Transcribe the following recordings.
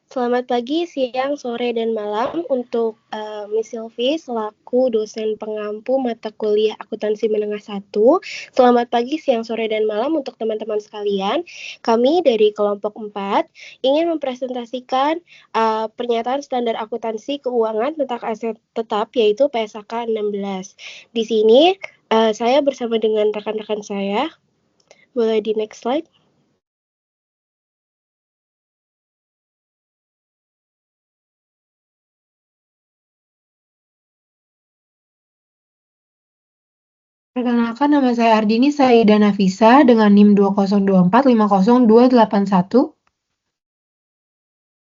Selamat pagi, siang, sore, dan malam untuk Miss Silvi selaku dosen pengampu mata kuliah akuntansi menengah 1. Selamat pagi, siang, sore, dan malam untuk teman-teman sekalian. Kami dari kelompok 4 ingin mempresentasikan pernyataan standar akuntansi keuangan tentang aset tetap yaitu PSAK 16. Di sini saya bersama dengan rekan-rekan saya. Boleh di next slide? Perkenalkan, nama saya Ardini Saida Nafisa dengan NIM 202450281.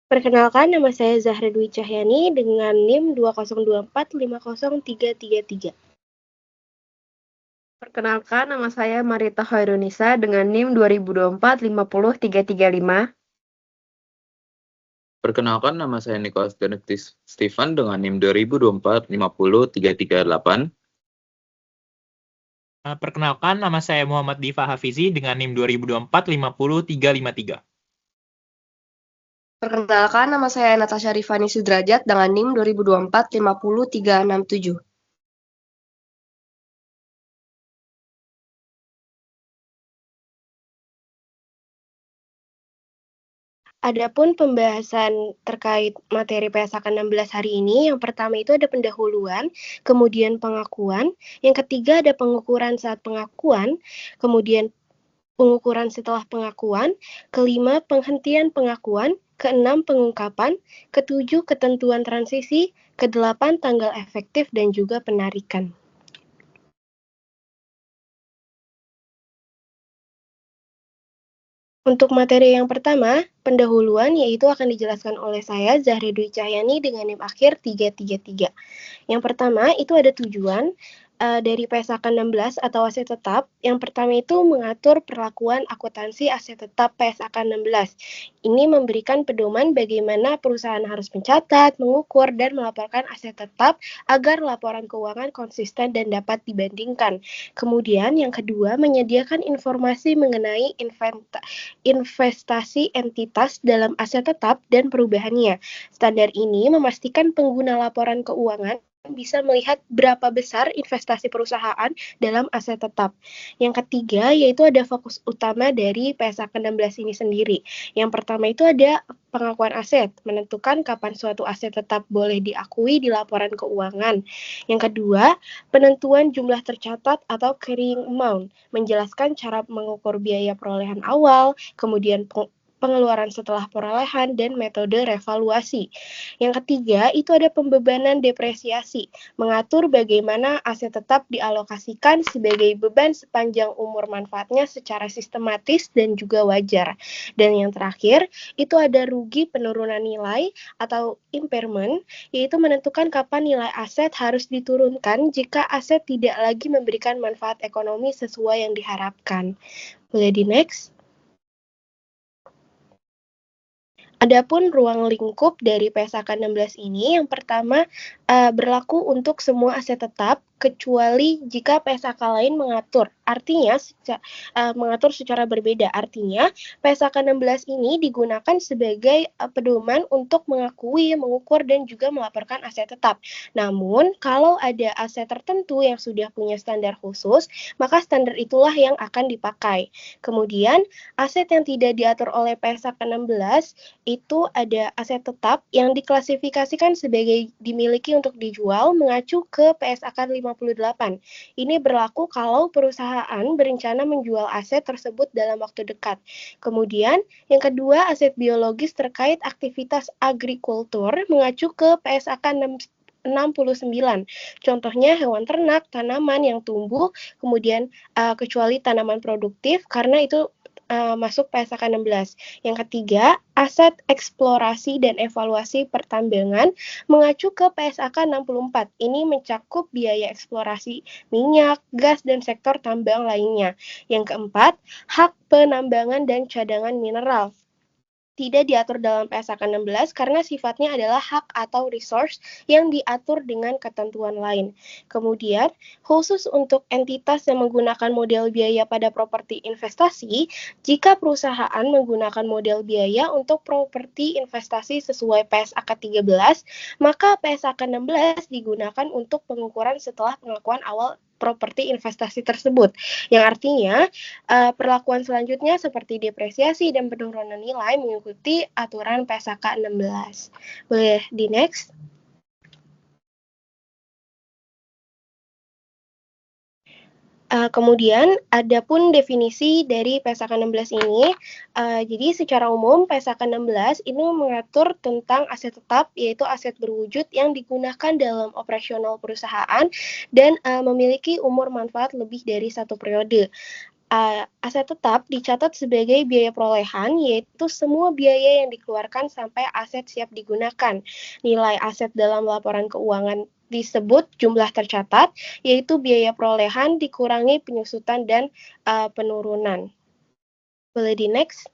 Perkenalkan, nama saya Zahra Dwi Cahyani dengan NIM 202450333. Perkenalkan, nama saya Marita Khairunisa dengan NIM 2024 50335. Perkenalkan, nama saya Nicholas Benedictus Stephen dengan NIM 2024 50338. Perkenalkan, nama saya Muhammad Diva Hafizi dengan NIM 2024 50353. Perkenalkan, nama saya Natasha Rifani Sudrajat dengan NIM 2024 50367. Adapun pembahasan terkait materi PSAK 16 hari ini, yang pertama itu ada pendahuluan, kemudian pengakuan, yang ketiga ada pengukuran saat pengakuan, kemudian pengukuran setelah pengakuan, kelima penghentian pengakuan, keenam pengungkapan, ketujuh ketentuan transisi, kedelapan tanggal efektif dan juga penarikan. Untuk materi yang pertama, pendahuluan yaitu akan dijelaskan oleh saya Zahra Dwi Cahyani dengan NIM akhir 333. Yang pertama itu ada tujuan dari PSAK 16 atau aset tetap. Yang pertama itu mengatur perlakuan akuntansi aset tetap PSAK 16. Ini memberikan pedoman bagaimana perusahaan harus mencatat, mengukur, dan melaporkan aset tetap agar laporan keuangan konsisten dan dapat dibandingkan. Kemudian yang kedua, menyediakan informasi mengenai investasi entitas dalam aset tetap dan perubahannya. Standar ini memastikan pengguna laporan keuangan bisa melihat berapa besar investasi perusahaan dalam aset tetap. Yang ketiga, yaitu ada fokus utama dari PSAK 16 ini sendiri. Yang pertama itu ada pengakuan aset, menentukan kapan suatu aset tetap boleh diakui di laporan keuangan. Yang kedua, penentuan jumlah tercatat atau carrying amount, menjelaskan cara mengukur biaya perolehan awal, kemudian pengeluaran setelah perolehan, dan metode revaluasi. Yang ketiga, itu ada pembebanan depresiasi, mengatur bagaimana aset tetap dialokasikan sebagai beban sepanjang umur manfaatnya secara sistematis dan juga wajar. Dan yang terakhir, itu ada rugi penurunan nilai atau impairment, yaitu menentukan kapan nilai aset harus diturunkan jika aset tidak lagi memberikan manfaat ekonomi sesuai yang diharapkan. Boleh di next? Adapun ruang lingkup dari PSAK 16 ini, yang pertama berlaku untuk semua aset tetap kecuali jika PSAK lain mengatur. Artinya mengatur secara berbeda. Artinya PSAK 16 ini digunakan sebagai pedoman untuk mengakui, mengukur dan juga melaporkan aset tetap. Namun kalau ada aset tertentu yang sudah punya standar khusus, maka standar itulah yang akan dipakai. Kemudian aset yang tidak diatur oleh PSAK 16 itu ada aset tetap yang diklasifikasikan sebagai dimiliki untuk dijual mengacu ke PSAK 58. Ini berlaku kalau perusahaan berencana menjual aset tersebut dalam waktu dekat. Kemudian, yang kedua, aset biologis terkait aktivitas agrikultur mengacu ke PSAK 69. Contohnya hewan ternak, tanaman yang tumbuh, kemudian kecuali tanaman produktif karena itu masuk PSAK 16. Yang ketiga, aset eksplorasi dan evaluasi pertambangan mengacu ke PSAK 64. Ini mencakup biaya eksplorasi minyak, gas, dan sektor tambang lainnya. Yang keempat, hak penambangan dan cadangan mineral. tidak diatur dalam PSAK 16 karena sifatnya adalah hak atau resource yang diatur dengan ketentuan lain. Kemudian, khusus untuk entitas yang menggunakan model biaya pada properti investasi, jika perusahaan menggunakan model biaya untuk properti investasi sesuai PSAK 13, maka PSAK 16 digunakan untuk pengukuran setelah pengakuan awal properti investasi tersebut, yang artinya perlakuan selanjutnya seperti depresiasi dan penurunan nilai mengikuti aturan PSAK 16. Boleh di next? Kemudian, ada pun definisi dari PSAK 16 ini. Jadi secara umum PSAK 16 ini mengatur tentang aset tetap, yaitu aset berwujud yang digunakan dalam operasional perusahaan dan memiliki umur manfaat lebih dari 1 periode. Aset tetap dicatat sebagai biaya perolehan, yaitu semua biaya yang dikeluarkan sampai aset siap digunakan. Nilai aset dalam laporan keuangan disebut jumlah tercatat, yaitu biaya perolehan dikurangi penyusutan dan penurunan. Boleh di next?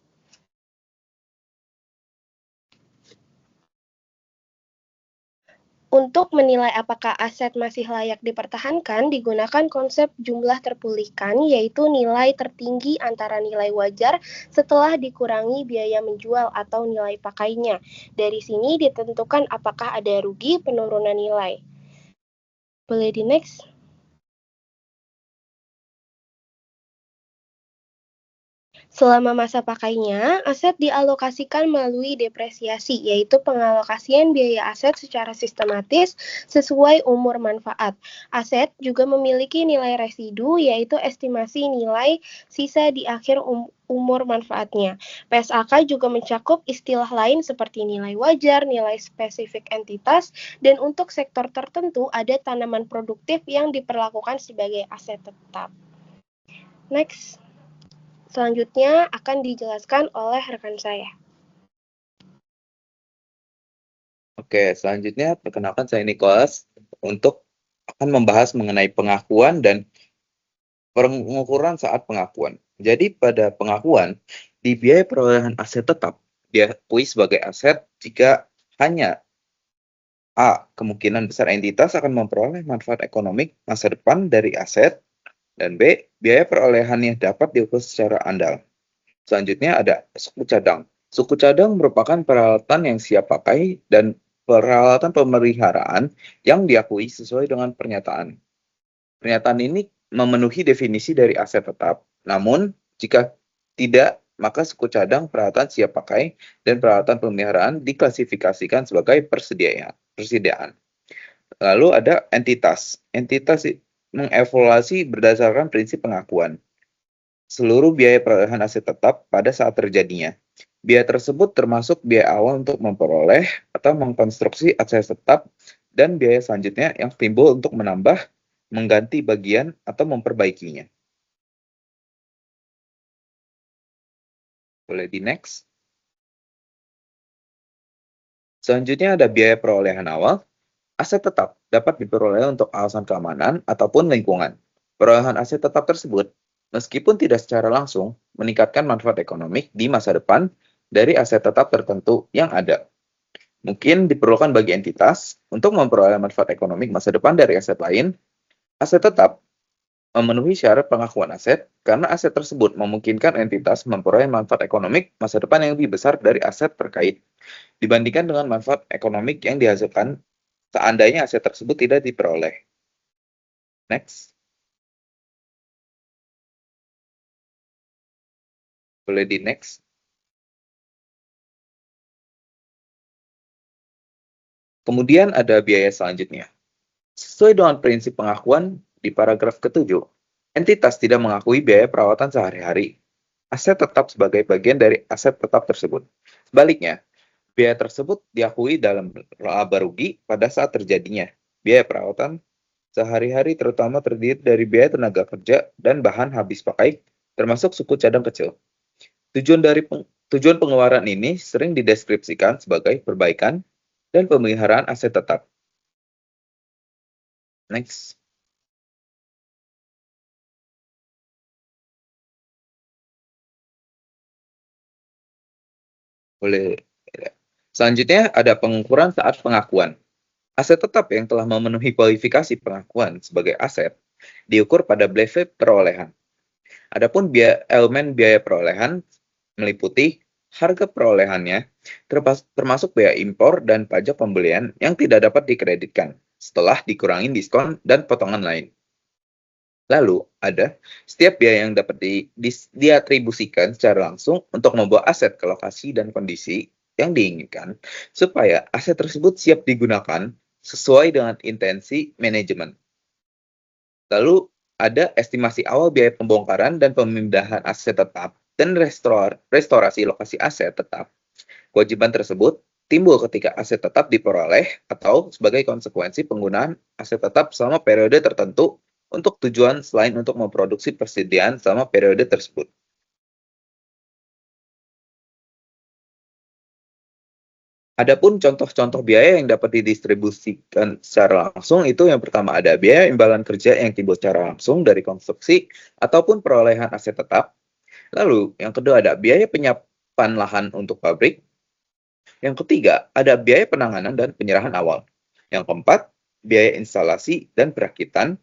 Untuk menilai apakah aset masih layak dipertahankan, digunakan konsep jumlah terpulihkan, yaitu nilai tertinggi antara nilai wajar setelah dikurangi biaya menjual atau nilai pakainya. Dari sini ditentukan apakah ada rugi penurunan nilai. Boleh di next? Selama masa pakainya, aset dialokasikan melalui depresiasi, yaitu pengalokasian biaya aset secara sistematis sesuai umur manfaat. Aset juga memiliki nilai residu, yaitu estimasi nilai sisa di akhir umur manfaatnya. PSAK juga mencakup istilah lain seperti nilai wajar, nilai spesifik entitas, dan untuk sektor tertentu ada tanaman produktif yang diperlakukan sebagai aset tetap. Next. Selanjutnya akan dijelaskan oleh rekan saya. Oke, selanjutnya perkenalkan saya Nicholas untuk akan membahas mengenai pengakuan dan pengukuran saat pengakuan. Jadi pada pengakuan, di biaya perolehan aset tetap diakui sebagai aset jika hanya A. Kemungkinan besar entitas akan memperoleh manfaat ekonomi masa depan dari aset, dan B. Biaya perolehannya dapat diukur secara andal. Selanjutnya ada suku cadang. Suku cadang merupakan peralatan yang siap pakai dan peralatan pemeliharaan yang diakui sesuai dengan pernyataan. Pernyataan ini memenuhi definisi dari aset tetap. Namun, jika tidak, maka suku cadang, peralatan siap pakai, dan peralatan pemeliharaan diklasifikasikan sebagai persediaan. Lalu ada entitas. Entitas mengevaluasi berdasarkan prinsip pengakuan seluruh biaya perolehan aset tetap pada saat terjadinya. Biaya tersebut termasuk biaya awal untuk memperoleh atau mengkonstruksi aset tetap dan biaya selanjutnya yang timbul untuk menambah, mengganti bagian, atau memperbaikinya. Boleh di next. Selanjutnya ada biaya perolehan awal. Aset tetap dapat diperoleh untuk alasan keamanan ataupun lingkungan. Perolehan aset tetap tersebut, meskipun tidak secara langsung, meningkatkan manfaat ekonomi di masa depan dari aset tetap tertentu yang ada. Mungkin diperlukan bagi entitas untuk memperoleh manfaat ekonomi masa depan dari aset lain. Aset tetap memenuhi syarat pengakuan aset karena aset tersebut memungkinkan entitas memperoleh manfaat ekonomi masa depan yang lebih besar dari aset terkait dibandingkan dengan manfaat ekonomi yang dihasilkan seandainya aset tersebut tidak diperoleh. Next. Boleh di next. Kemudian ada biaya selanjutnya. Sesuai dengan prinsip pengakuan di paragraf ke-7, entitas tidak mengakui biaya perawatan sehari-hari. Aset tetap sebagai bagian dari aset tetap tersebut. Sebaliknya, biaya tersebut diakui dalam laba rugi pada saat terjadinya. Biaya perawatan sehari-hari terutama terdiri dari biaya tenaga kerja dan bahan habis pakai, termasuk suku cadang kecil. Tujuan pengeluaran ini sering dideskripsikan sebagai perbaikan dan pemeliharaan aset tetap. Next. Boleh. Selanjutnya ada pengukuran saat pengakuan. Aset tetap yang telah memenuhi kualifikasi pengakuan sebagai aset diukur pada BLEVE perolehan. Adapun elemen biaya perolehan meliputi harga perolehannya, termasuk biaya impor dan pajak pembelian yang tidak dapat dikreditkan setelah dikurangi diskon dan potongan lain. Lalu, ada setiap biaya yang dapat diatribusikan secara langsung untuk membawa aset ke lokasi dan kondisi yang diinginkan, supaya aset tersebut siap digunakan sesuai dengan intensi manajemen. Lalu, ada estimasi awal biaya pembongkaran dan pemindahan aset tetap dan restorasi lokasi aset tetap. Kewajiban tersebut timbul ketika aset tetap diperoleh atau sebagai konsekuensi penggunaan aset tetap selama periode tertentu untuk tujuan selain untuk memproduksi persediaan selama periode tersebut. Adapun contoh-contoh biaya yang dapat didistribusikan secara langsung itu yang pertama ada biaya imbalan kerja yang timbul secara langsung dari konstruksi ataupun perolehan aset tetap. Lalu yang kedua ada biaya penyiapan lahan untuk pabrik. Yang ketiga ada biaya penanganan dan penyerahan awal. Yang keempat biaya instalasi dan perakitan.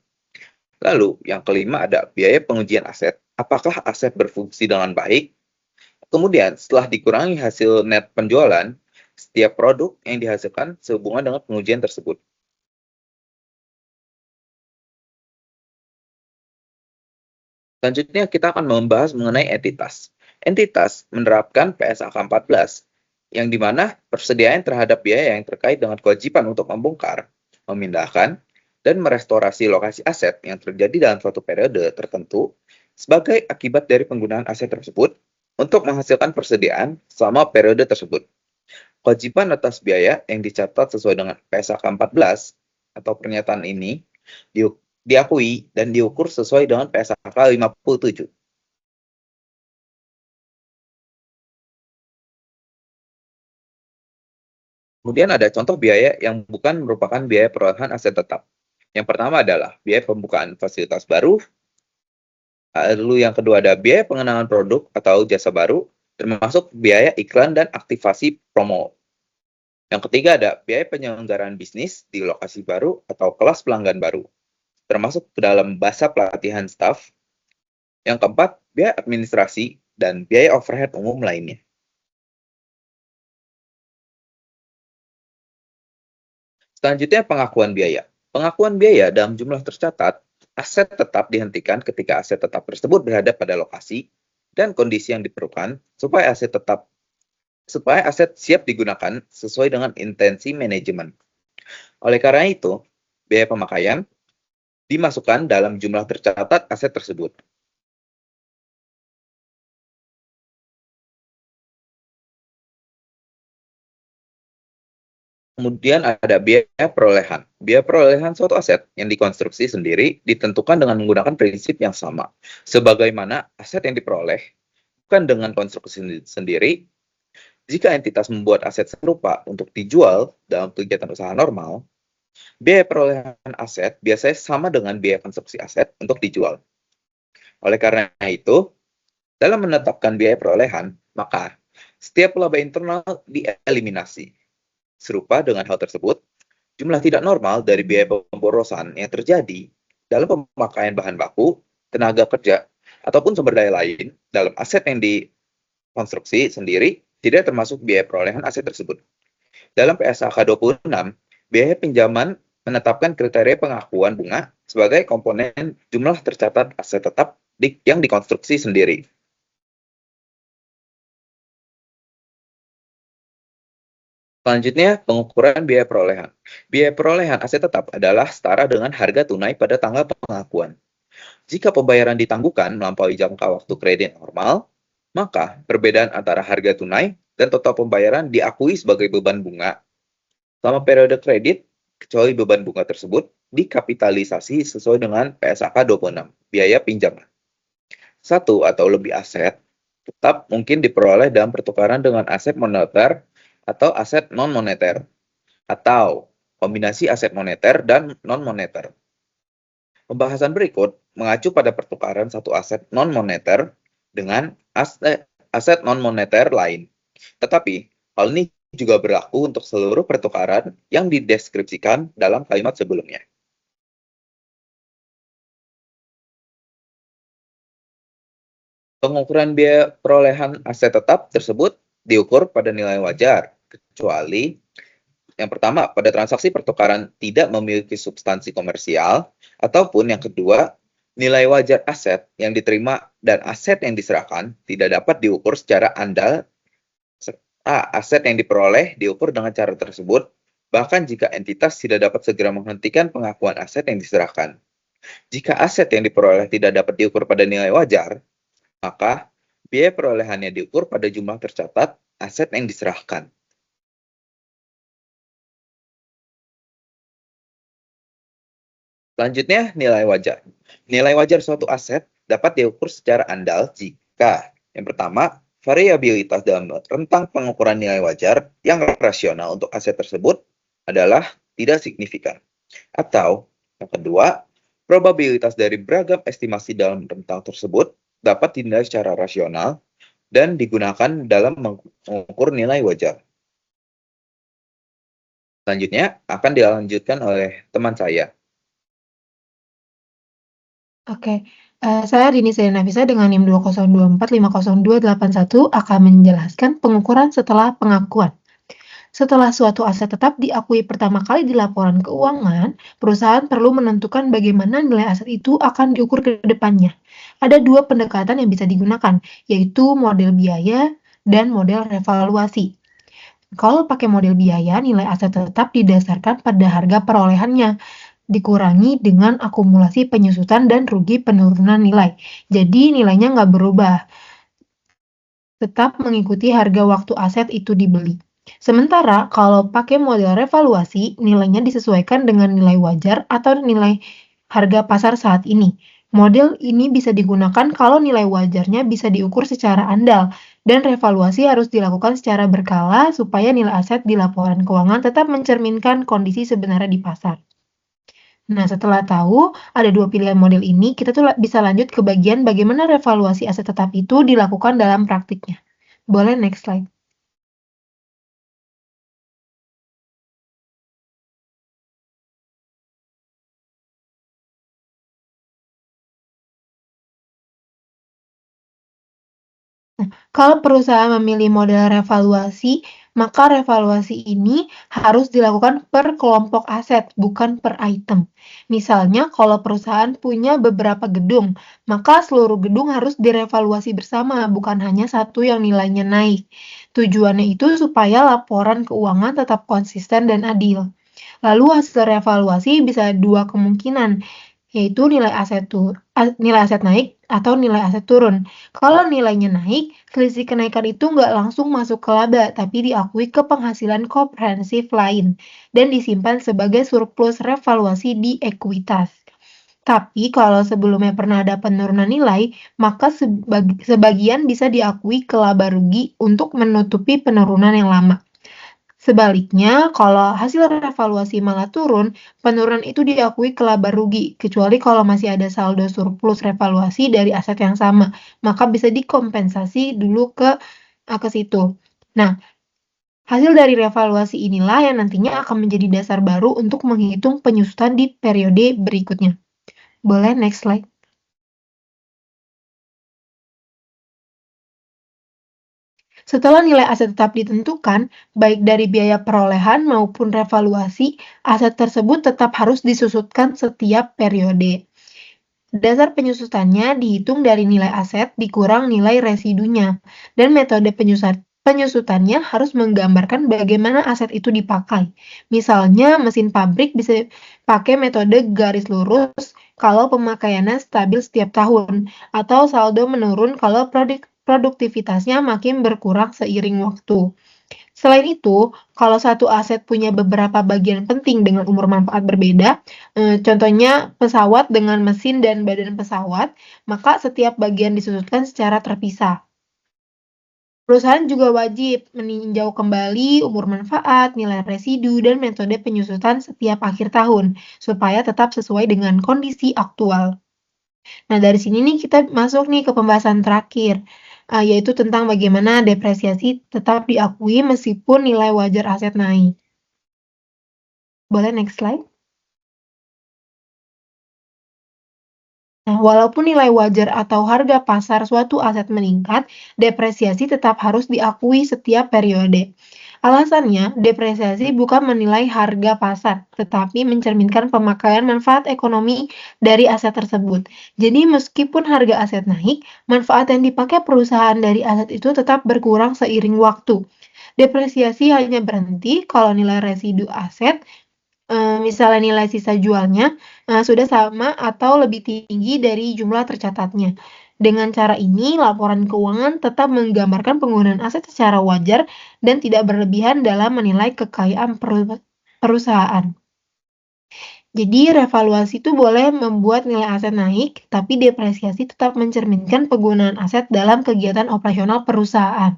Lalu yang kelima ada biaya pengujian aset. Apakah aset berfungsi dengan baik? Kemudian setelah dikurangi hasil net penjualan, setiap produk yang dihasilkan sehubungan dengan pengujian tersebut. Selanjutnya kita akan membahas mengenai entitas. Entitas menerapkan PSAK 14, yang dimana persediaan terhadap biaya yang terkait dengan kewajiban untuk membongkar, memindahkan, dan merestorasi lokasi aset yang terjadi dalam suatu periode tertentu sebagai akibat dari penggunaan aset tersebut untuk menghasilkan persediaan selama periode tersebut. Kewajiban atas biaya yang dicatat sesuai dengan PSAK 14 atau pernyataan ini diakui dan diukur sesuai dengan PSAK 57. Kemudian ada contoh biaya yang bukan merupakan biaya perolehan aset tetap. Yang pertama adalah biaya pembukaan fasilitas baru. Lalu yang kedua ada biaya pengenalan produk atau jasa baru, termasuk biaya iklan dan aktivasi promo. Yang ketiga ada biaya penyelenggaraan bisnis di lokasi baru atau kelas pelanggan baru, termasuk ke dalam bahasa pelatihan staf. Yang keempat, biaya administrasi dan biaya overhead umum lainnya. Selanjutnya pengakuan biaya. Pengakuan biaya dalam jumlah tercatat, aset tetap dihentikan ketika aset tetap tersebut berada pada lokasi dan kondisi yang diperlukan supaya aset siap digunakan sesuai dengan intensi manajemen. Oleh karena itu, biaya pemakaian dimasukkan dalam jumlah tercatat aset tersebut. Kemudian ada biaya perolehan. Biaya perolehan suatu aset yang dikonstruksi sendiri ditentukan dengan menggunakan prinsip yang sama. Sebagaimana aset yang diperoleh bukan dengan konstruksi sendiri. Jika entitas membuat aset serupa untuk dijual dalam kegiatan usaha normal, biaya perolehan aset biasanya sama dengan biaya konstruksi aset untuk dijual. Oleh karena itu, dalam menetapkan biaya perolehan, maka setiap laba internal dieliminasi. Serupa dengan hal tersebut, jumlah tidak normal dari biaya pemborosan yang terjadi dalam pemakaian bahan baku, tenaga kerja, ataupun sumber daya lain dalam aset yang dikonstruksi sendiri tidak termasuk biaya perolehan aset tersebut. Dalam PSAK 26, biaya pinjaman menetapkan kriteria pengakuan bunga sebagai komponen jumlah tercatat aset tetap yang dikonstruksi sendiri. Selanjutnya, pengukuran biaya perolehan. Biaya perolehan aset tetap adalah setara dengan harga tunai pada tanggal pengakuan. Jika pembayaran ditangguhkan melampaui jangka waktu kredit normal, maka perbedaan antara harga tunai dan total pembayaran diakui sebagai beban bunga. Selama periode kredit, kecuali beban bunga tersebut dikapitalisasi sesuai dengan PSAK 26, biaya pinjaman. Satu atau lebih aset tetap mungkin diperoleh dalam pertukaran dengan aset moneter atau aset non-moneter, atau kombinasi aset moneter dan non-moneter. Pembahasan berikut mengacu pada pertukaran satu aset non-moneter dengan aset non-moneter lain. Tetapi, hal ini juga berlaku untuk seluruh pertukaran yang dideskripsikan dalam kalimat sebelumnya. Pengukuran biaya perolehan aset tetap tersebut diukur pada nilai wajar, kecuali yang pertama, pada transaksi pertukaran tidak memiliki substansi komersial, ataupun yang kedua, nilai wajar aset yang diterima dan aset yang diserahkan tidak dapat diukur secara andal. Aset yang diperoleh diukur dengan cara tersebut, bahkan jika entitas tidak dapat segera menghentikan pengakuan aset yang diserahkan. Jika aset yang diperoleh tidak dapat diukur pada nilai wajar, maka biaya perolehannya diukur pada jumlah tercatat aset yang diserahkan. Selanjutnya, nilai wajar. Nilai wajar suatu aset dapat diukur secara andal jika yang pertama, variabilitas dalam rentang pengukuran nilai wajar yang rasional untuk aset tersebut adalah tidak signifikan. Atau yang kedua, probabilitas dari beragam estimasi dalam rentang tersebut dapat dinilai secara rasional dan digunakan dalam mengukur nilai wajar. Selanjutnya akan dilanjutkan oleh teman saya. Oke, saya Rini Nafisa dengan NIM 202450281 akan menjelaskan pengukuran setelah pengakuan. Setelah suatu aset tetap diakui pertama kali di laporan keuangan, perusahaan perlu menentukan bagaimana nilai aset itu akan diukur ke depannya. Ada dua pendekatan yang bisa digunakan, yaitu model biaya dan model revaluasi. Kalau pakai model biaya, nilai aset tetap didasarkan pada harga perolehannya, dikurangi dengan akumulasi penyusutan dan rugi penurunan nilai. Jadi nilainya nggak berubah, tetap mengikuti harga waktu aset itu dibeli. Sementara kalau pakai model revaluasi, nilainya disesuaikan dengan nilai wajar atau nilai harga pasar saat ini. Model ini bisa digunakan kalau nilai wajarnya bisa diukur secara andal, dan revaluasi harus dilakukan secara berkala supaya nilai aset di laporan keuangan tetap mencerminkan kondisi sebenarnya di pasar. Nah, setelah tahu ada dua pilihan model ini, kita tuh bisa lanjut ke bagian bagaimana revaluasi aset tetap itu dilakukan dalam praktiknya. Boleh next slide. Kalau perusahaan memilih model revaluasi, maka revaluasi ini harus dilakukan per kelompok aset, bukan per item. Misalnya, kalau perusahaan punya beberapa gedung, maka seluruh gedung harus direvaluasi bersama, bukan hanya satu yang nilainya naik. Tujuannya itu supaya laporan keuangan tetap konsisten dan adil. Lalu hasil revaluasi bisa dua kemungkinan, yaitu nilai aset naik atau nilai aset turun. Kalau nilainya naik, selisih kenaikan itu nggak langsung masuk ke laba, tapi diakui ke penghasilan komprehensif lain dan disimpan sebagai surplus revaluasi di ekuitas. Tapi kalau sebelumnya pernah ada penurunan nilai, maka sebagian bisa diakui ke laba rugi untuk menutupi penurunan yang lama. Sebaliknya, kalau hasil revaluasi malah turun, penurunan itu diakui ke laba rugi, kecuali kalau masih ada saldo surplus revaluasi dari aset yang sama, maka bisa dikompensasi dulu ke situ. Nah, hasil dari revaluasi inilah yang nantinya akan menjadi dasar baru untuk menghitung penyusutan di periode berikutnya. Boleh next slide. Setelah nilai aset tetap ditentukan, baik dari biaya perolehan maupun revaluasi, aset tersebut tetap harus disusutkan setiap periode. Dasar penyusutannya dihitung dari nilai aset dikurang nilai residunya, dan metode penyusutannya harus menggambarkan bagaimana aset itu dipakai. Misalnya, mesin pabrik bisa pakai metode garis lurus kalau pemakaiannya stabil setiap tahun, atau saldo menurun kalau produktivitasnya makin berkurang seiring waktu. Selain itu, kalau satu aset punya beberapa bagian penting dengan umur manfaat berbeda, contohnya pesawat dengan mesin dan badan pesawat, maka setiap bagian disusutkan secara terpisah. Perusahaan juga wajib meninjau kembali umur manfaat, nilai residu, dan metode penyusutan setiap akhir tahun, supaya tetap sesuai dengan kondisi aktual. Nah, dari sini nih kita masuk nih ke pembahasan terakhir. yaitu tentang bagaimana depresiasi tetap diakui meskipun nilai wajar aset naik. Boleh next slide? Nah, walaupun nilai wajar atau harga pasar suatu aset meningkat, depresiasi tetap harus diakui setiap periode. Alasannya, depresiasi bukan menilai harga pasar, tetapi mencerminkan pemakaian manfaat ekonomi dari aset tersebut. Jadi, meskipun harga aset naik, manfaat yang dipakai perusahaan dari aset itu tetap berkurang seiring waktu. Depresiasi hanya berhenti kalau nilai residu aset, misalnya nilai sisa jualnya, sudah sama atau lebih tinggi dari jumlah tercatatnya. Dengan cara ini, laporan keuangan tetap menggambarkan penggunaan aset secara wajar dan tidak berlebihan dalam menilai kekayaan perusahaan. Jadi, revaluasi itu boleh membuat nilai aset naik, tapi depresiasi tetap mencerminkan penggunaan aset dalam kegiatan operasional perusahaan.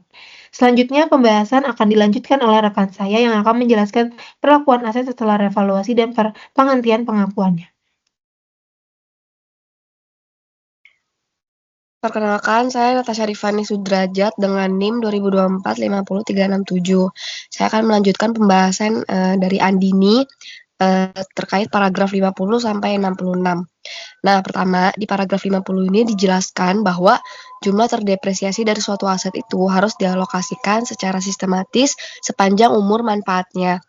Selanjutnya, pembahasan akan dilanjutkan oleh rekan saya yang akan menjelaskan perlakuan aset setelah revaluasi dan penghentian pengakuannya. Perkenalkan, saya Natasha Rifani Sudrajat dengan NIM 2024-50367. Saya akan melanjutkan pembahasan dari Andini terkait paragraf 50 sampai 66. Nah, pertama, di paragraf 50 ini dijelaskan bahwa jumlah terdepresiasi dari suatu aset itu harus dialokasikan secara sistematis sepanjang umur manfaatnya.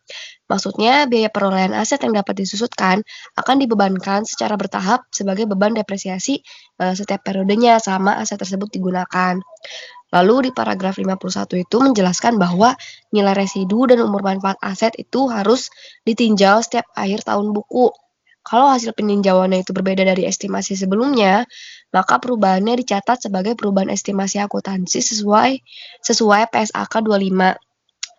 Maksudnya, biaya perolehan aset yang dapat disusutkan akan dibebankan secara bertahap sebagai beban depresiasi setiap periodenya selama aset tersebut digunakan. Lalu di paragraf 51 itu menjelaskan bahwa nilai residu dan umur manfaat aset itu harus ditinjau setiap akhir tahun buku. Kalau hasil peninjauannya itu berbeda dari estimasi sebelumnya, maka perubahannya dicatat sebagai perubahan estimasi akuntansi sesuai PSAK 25.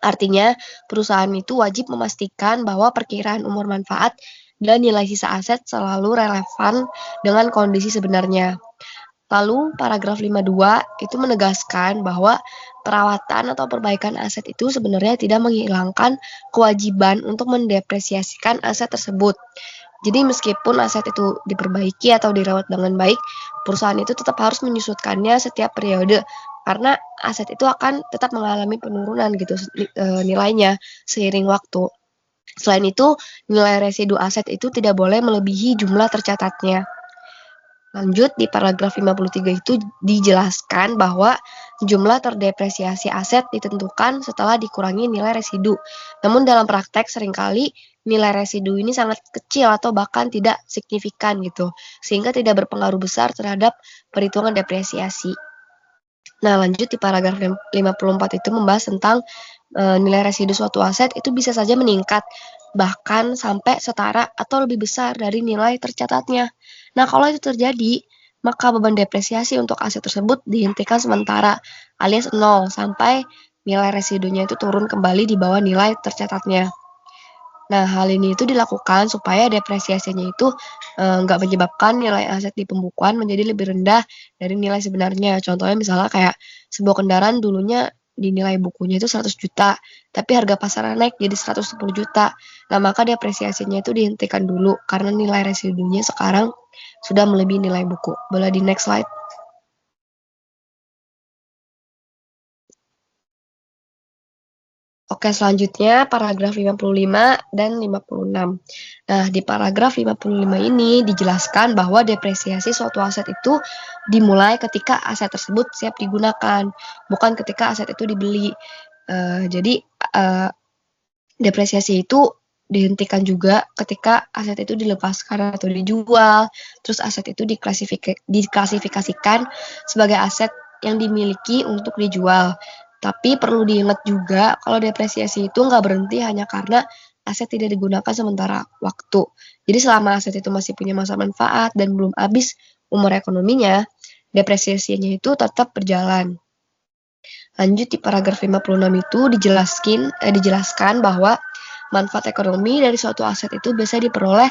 Artinya, perusahaan itu wajib memastikan bahwa perkiraan umur manfaat dan nilai sisa aset selalu relevan dengan kondisi sebenarnya. Lalu, paragraf 52 itu menegaskan bahwa perawatan atau perbaikan aset itu sebenarnya tidak menghilangkan kewajiban untuk mendepresiasikan aset tersebut. Jadi meskipun aset itu diperbaiki atau dirawat dengan baik, perusahaan itu tetap harus menyusutkannya setiap periode karena aset itu akan tetap mengalami penurunan gitu nilainya seiring waktu. Selain itu, nilai residu aset itu tidak boleh melebihi jumlah tercatatnya. Lanjut di paragraf 53 itu dijelaskan bahwa jumlah terdepresiasi aset ditentukan setelah dikurangi nilai residu. Namun dalam praktek seringkali nilai residu ini sangat kecil atau bahkan tidak signifikan gitu, sehingga tidak berpengaruh besar terhadap perhitungan depresiasi. Nah, lanjut di paragraf 54 itu membahas tentang nilai residu suatu aset itu bisa saja meningkat, bahkan sampai setara atau lebih besar dari nilai tercatatnya. Nah, kalau itu terjadi, maka beban depresiasi untuk aset tersebut dihentikan sementara, alias 0, sampai nilai residunya itu turun kembali di bawah nilai tercatatnya. Nah, hal ini itu dilakukan supaya depresiasinya itu nggak menyebabkan nilai aset di pembukuan menjadi lebih rendah dari nilai sebenarnya. Contohnya misalnya kayak sebuah kendaraan dulunya dinilai bukunya itu 100 juta, tapi harga pasaran naik jadi 110 juta. Nah, maka depresiasinya itu dihentikan dulu karena nilai residunya sekarang sudah melebihi nilai buku. Boleh di next slide. Oke, selanjutnya paragraf 55 dan 56. Nah, di paragraf 55 ini dijelaskan bahwa depresiasi suatu aset itu dimulai ketika aset tersebut siap digunakan, bukan ketika aset itu dibeli. Jadi, depresiasi itu dihentikan juga ketika aset itu dilepaskan atau dijual, terus aset itu diklasifikasikan sebagai aset yang dimiliki untuk dijual. Tapi perlu diingat juga kalau depresiasi itu nggak berhenti hanya karena aset tidak digunakan sementara waktu. Jadi selama aset itu masih punya masa manfaat dan belum habis umur ekonominya, depresiasinya itu tetap berjalan. Lanjut di paragraf 56 itu dijelaskan bahwa manfaat ekonomi dari suatu aset itu bisa diperoleh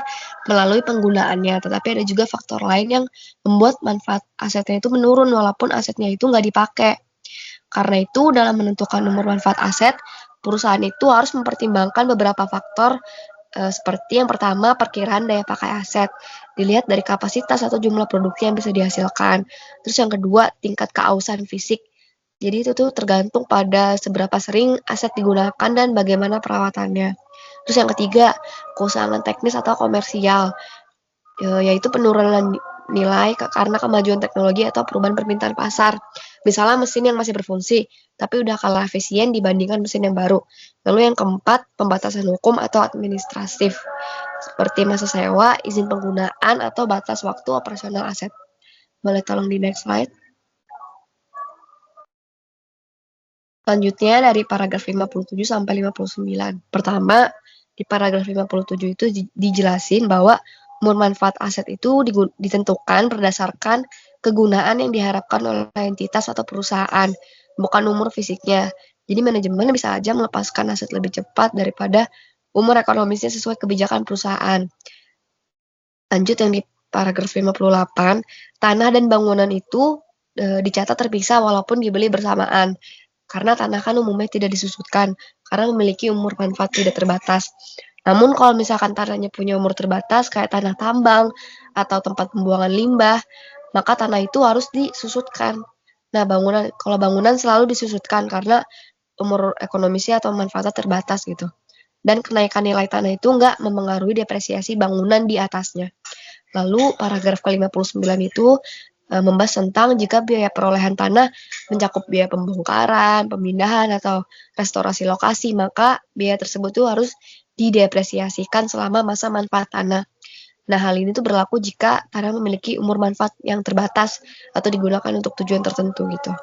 melalui penggunaannya, tetapi ada juga faktor lain yang membuat manfaat asetnya itu menurun walaupun asetnya itu nggak dipakai. Karena itu, dalam menentukan umur manfaat aset, perusahaan itu harus mempertimbangkan beberapa faktor seperti yang pertama, perkiraan daya pakai aset. Dilihat dari kapasitas atau jumlah produksi yang bisa dihasilkan. Terus yang kedua, tingkat keausan fisik Jadi itu tuh tergantung pada seberapa sering aset digunakan dan bagaimana perawatannya. Terus yang ketiga, keusangan teknis atau komersial, yaitu penurunan nilai karena kemajuan teknologi atau perubahan permintaan pasar. Misalnya mesin yang masih berfungsi, tapi udah kalah efisien dibandingkan mesin yang baru. Lalu yang keempat, pembatasan hukum atau administratif, seperti masa sewa, izin penggunaan, atau batas waktu operasional aset. Boleh tolong di next slide. Selanjutnya dari paragraf 57 sampai 59. Pertama, di paragraf 57 itu dijelasin bahwa umur manfaat aset itu ditentukan berdasarkan kegunaan yang diharapkan oleh entitas atau perusahaan, bukan umur fisiknya. Jadi manajemen bisa aja melepaskan aset lebih cepat daripada umur ekonomisnya sesuai kebijakan perusahaan. Lanjut yang di paragraf 58, tanah dan bangunan itu dicatat terpisah walaupun dibeli bersamaan. Karena tanah kan umumnya tidak disusutkan, karena memiliki umur manfaat tidak terbatas. Namun kalau misalkan tanahnya punya umur terbatas, kayak tanah tambang atau tempat pembuangan limbah, maka tanah itu harus disusutkan. Nah, kalau bangunan selalu disusutkan karena umur ekonomisnya atau manfaatnya terbatas gitu. Dan kenaikan nilai tanah itu nggak memengaruhi depresiasi bangunan di atasnya. Lalu paragraf ke-59 itu membahas tentang jika biaya perolehan tanah mencakup biaya pembongkaran, pemindahan, atau restorasi lokasi, maka biaya tersebut tuh harus didepresiasikan selama masa manfaat tanah. Nah, hal ini tuh berlaku jika tanah memiliki umur manfaat yang terbatas atau digunakan untuk tujuan tertentu gitu.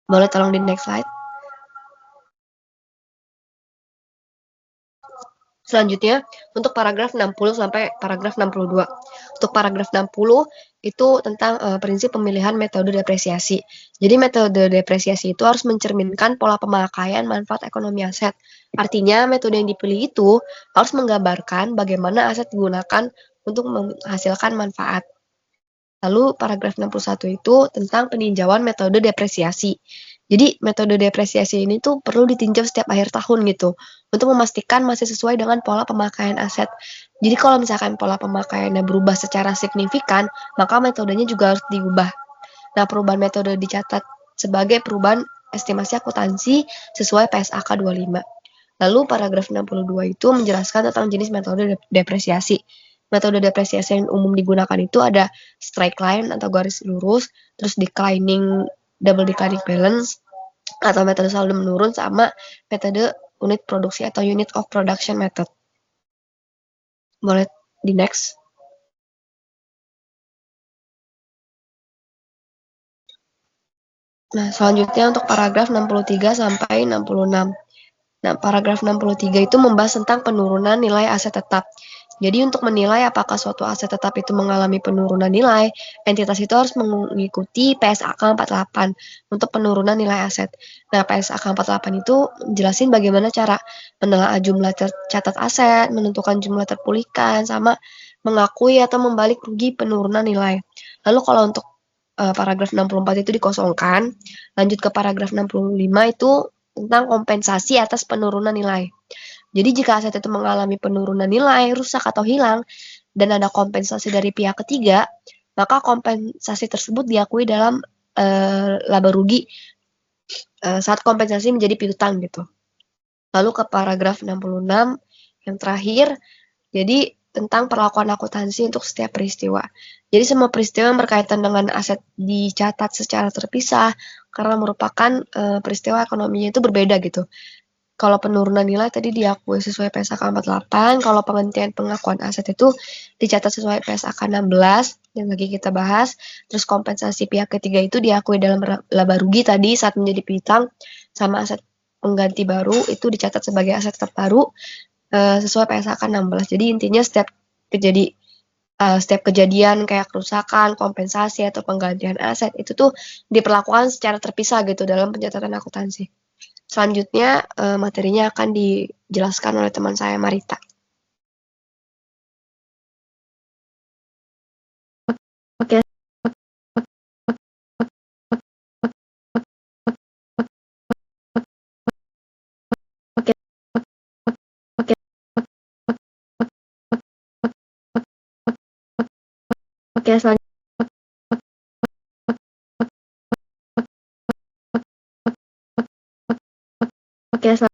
Boleh tolong di next slide. Selanjutnya, untuk paragraf 60 sampai paragraf 62. Untuk paragraf 60 itu tentang prinsip pemilihan metode depresiasi. Jadi metode depresiasi itu harus mencerminkan pola pemakaian manfaat ekonomi aset. Artinya metode yang dipilih itu harus menggambarkan bagaimana aset digunakan untuk menghasilkan manfaat. Lalu paragraf 61 itu tentang peninjauan metode depresiasi. Jadi metode depresiasi ini tuh perlu ditinjau setiap akhir tahun gitu untuk memastikan masih sesuai dengan pola pemakaian aset. Jadi kalau misalkan pola pemakaiannya berubah secara signifikan, maka metodenya juga harus diubah. Nah, perubahan metode dicatat sebagai perubahan estimasi akuntansi sesuai PSAK 25. Lalu paragraf 62 itu menjelaskan tentang jenis metode depresiasi. Metode depresiasi yang umum digunakan itu ada straight line atau garis lurus, terus double declining balance, atau metode saldo menurun, sama metode unit produksi atau unit of production method. Boleh di next. Nah, selanjutnya untuk paragraf 63 sampai 66. Nah, paragraf 63 itu membahas tentang penurunan nilai aset tetap. Jadi untuk menilai apakah suatu aset tetap itu mengalami penurunan nilai, entitas itu harus mengikuti PSAK 48 untuk penurunan nilai aset. Nah, PSAK 48 itu jelasin bagaimana cara menelaah jumlah tercatat aset, menentukan jumlah terpulihkan, sama mengakui atau membalik rugi penurunan nilai. Lalu kalau untuk paragraf 64 itu dikosongkan, lanjut ke paragraf 65 itu tentang kompensasi atas penurunan nilai. Jadi jika aset itu mengalami penurunan nilai, rusak atau hilang, dan ada kompensasi dari pihak ketiga, maka kompensasi tersebut diakui dalam laba rugi saat kompensasi menjadi piutang gitu. Lalu ke paragraf 66 yang terakhir, jadi tentang perlakuan akuntansi untuk setiap peristiwa. Jadi semua peristiwa yang berkaitan dengan aset dicatat secara terpisah karena merupakan peristiwa ekonominya itu berbeda gitu. Kalau penurunan nilai tadi diakui sesuai PSAK 48, kalau penghentian pengakuan aset itu dicatat sesuai PSAK 16 yang lagi kita bahas, terus kompensasi pihak ketiga itu diakui dalam laba rugi tadi saat menjadi piutang, sama aset pengganti baru itu dicatat sebagai aset tetap baru sesuai PSAK 16. Jadi intinya setiap kejadian kayak kerusakan, kompensasi, atau penggantian aset itu tuh diperlakukan secara terpisah gitu dalam pencatatan akuntansi. Selanjutnya materinya akan dijelaskan oleh teman saya Marita. Oke. Oke, selanjutnya Oke,